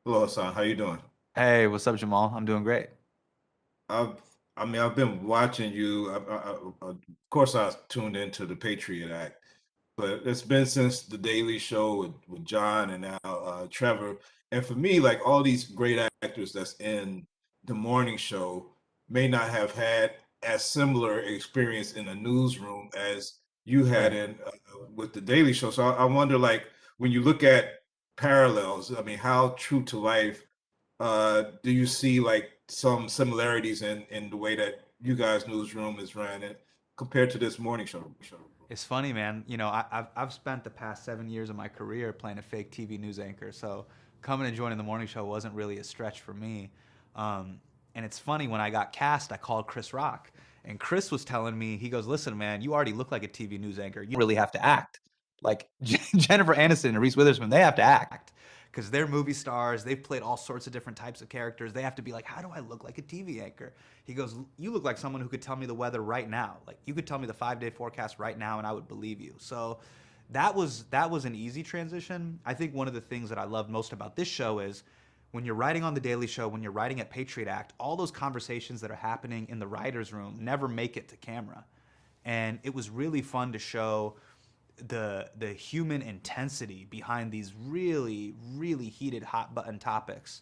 Hello, Hasan. How you doing? Hey, what's up, Jamal? I'm doing great. I've, I've been watching you. Of course, I tuned into the Patriot Act, but it's been since the Daily Show with John and now Trevor. And for me, like all these great actors that's in the morning show may not have had as similar experience in a newsroom as you had Right. in with the Daily Show. So I wonder, like, when you look at parallels, I mean, how true to life do you see like some similarities in the way that you guys newsroom is ran it compared to this morning show? It's funny, man. I've spent the past 7 years of my career playing a fake TV news anchor, so coming and joining the morning show wasn't really a stretch for me. And it's funny, when I got cast, I called Chris Rock, and Chris was telling me, he goes, "Listen, man, you already look like a TV news anchor. You don't really have to act. Like Jennifer Aniston and Reese Witherspoon, they have to act because they're movie stars. They've played all sorts of different types of characters. They have to be like, how do I look like a TV anchor?" He goes, "You look like someone who could tell me the weather right now. Like you could tell me the 5 day forecast right now, and I would believe you." So that was an easy transition. I think one of the things that I love most about this show is when you're writing on the Daily Show, when you're writing at Patriot Act, all those conversations that are happening in the writers' room never make it to camera. And it was really fun to show the human intensity behind these really really heated hot button topics: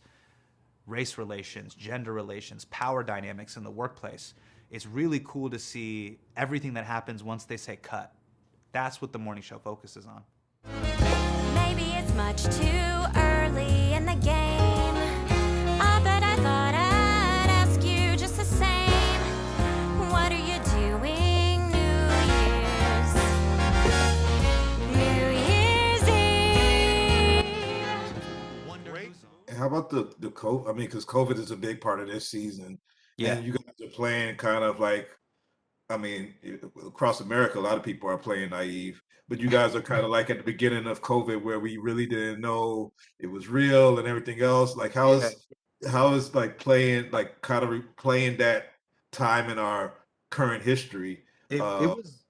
race relations, gender relations, power dynamics in the workplace. It's really cool to see everything that happens once they say cut. That's what the morning show focuses on. Maybe it's much too early in the game. But I thought I'd ask you just the same. What are you doing New Year's Eve? And how about the COVID? I mean, because COVID is a big part of this season, Yeah. and you guys are playing kind of like, I mean, across America, a lot of people are playing naive, but you guys are kind of like at the beginning of COVID where we really didn't know it was real and everything else. Like, Yeah. how is like playing like kind of replaying that time in our current history? It it Uh, was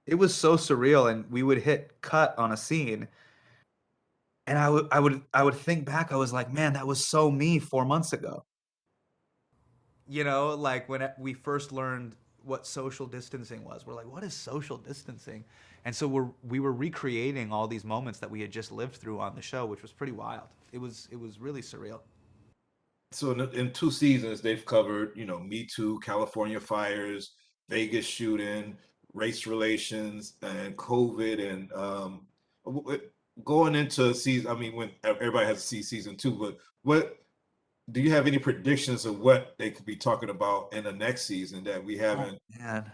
it was so surreal, and we would hit cut on a scene, and I would think back. I was like, man, that was so me 4 months ago. Like when we first learned what social distancing was, we're like, what is social distancing? And so we were recreating all these moments that we had just lived through on the show, which was pretty wild. It was really surreal. so in 2 seasons, they've covered, Me Too, California fires, Vegas shooting, race relations, and COVID, and w- w- going into season. I mean, when everybody has to see season two, but what do you have any predictions of what they could be talking about in the next season that we Oh haven't? man.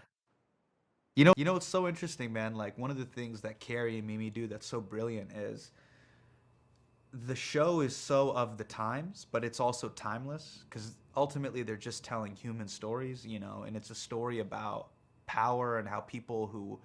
You know what's so interesting, man? Like one of the things that Carrie and Mimi do that's so brilliant is the show is so of the times, but it's also timeless because ultimately they're just telling human stories, and it's a story about power and how people who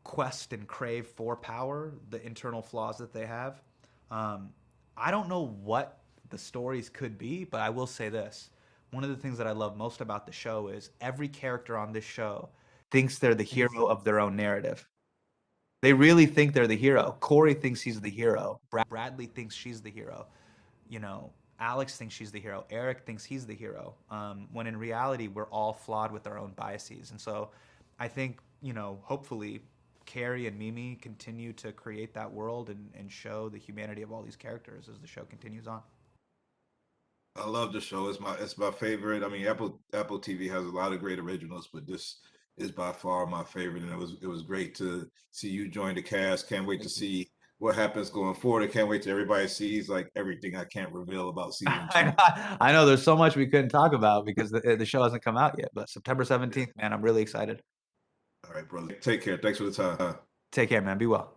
quest and crave for power, the internal flaws that they have. Um, I don't know what the stories could be, but I will say this. One of the things that I love most about the show is every character on this show thinks they're the hero of their own narrative. They really think they're the hero. Corey thinks he's the hero. Bradley thinks she's the hero. You know, Alex thinks she's the hero. Eric thinks he's the hero. When in reality, we're all flawed with our own biases. And so I think, hopefully Carrie and Mimi continue to create that world and show the humanity of all these characters as the show continues on. I love the show. It's my favorite. I mean, Apple TV has a lot of great originals, but this is by far my favorite. And it was great to see you join the cast. Can't wait to Thank you. see what happens going forward. I can't wait till everybody sees like everything I can't reveal about season I two. know, I know there's so much we couldn't talk about because the show hasn't come out yet, but September Yeah. 17th, man, I'm really excited. All right, brother. Take care. Thanks for the time. Take care, man. Be well.